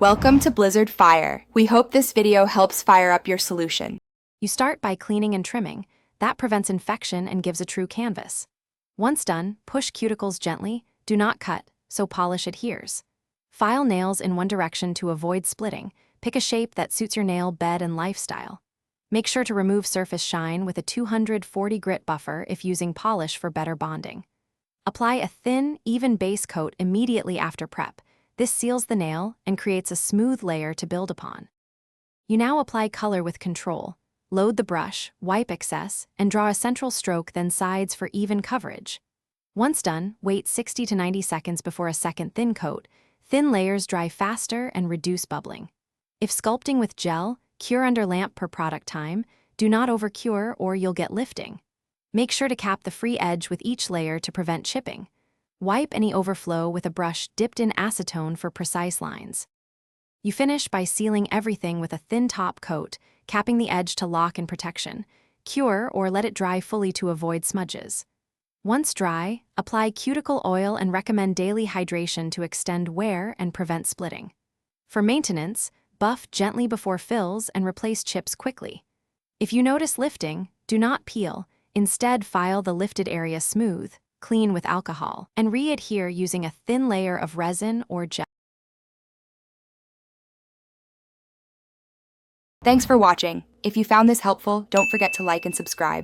Welcome to Blizzard Fire. We hope this video helps fire up your solution. You start by cleaning and trimming. That prevents infection and gives a true canvas. Once done, push cuticles gently. Do not cut, so polish adheres. File nails in one direction to avoid splitting. Pick a shape that suits your nail bed and lifestyle. Make sure to remove surface shine with a 240 grit buffer if using polish for better bonding. Apply a thin, even base coat immediately after prep. This seals the nail and creates a smooth layer to build upon. You now apply color with control. Load the brush, wipe excess, and draw a central stroke, then sides for even coverage. Once done, wait 60 to 90 seconds before a second thin coat. Thin layers dry faster and reduce bubbling. If sculpting with gel, cure under lamp per product time. Do not overcure or you'll get lifting. Make sure to cap the free edge with each layer to prevent chipping. Wipe any overflow with a brush dipped in acetone for precise lines. You finish by sealing everything with a thin top coat, capping the edge to lock and protection. Cure or let it dry fully to avoid smudges. Once dry, apply cuticle oil and recommend daily hydration to extend wear and prevent splitting. For maintenance, buff gently before fills and replace chips quickly. If you notice lifting, do not peel. Instead, file the lifted area smooth, clean with alcohol, and re-adhere using a thin layer of resin or gel. Thanks for watching. If you found this helpful, don't forget to like and subscribe.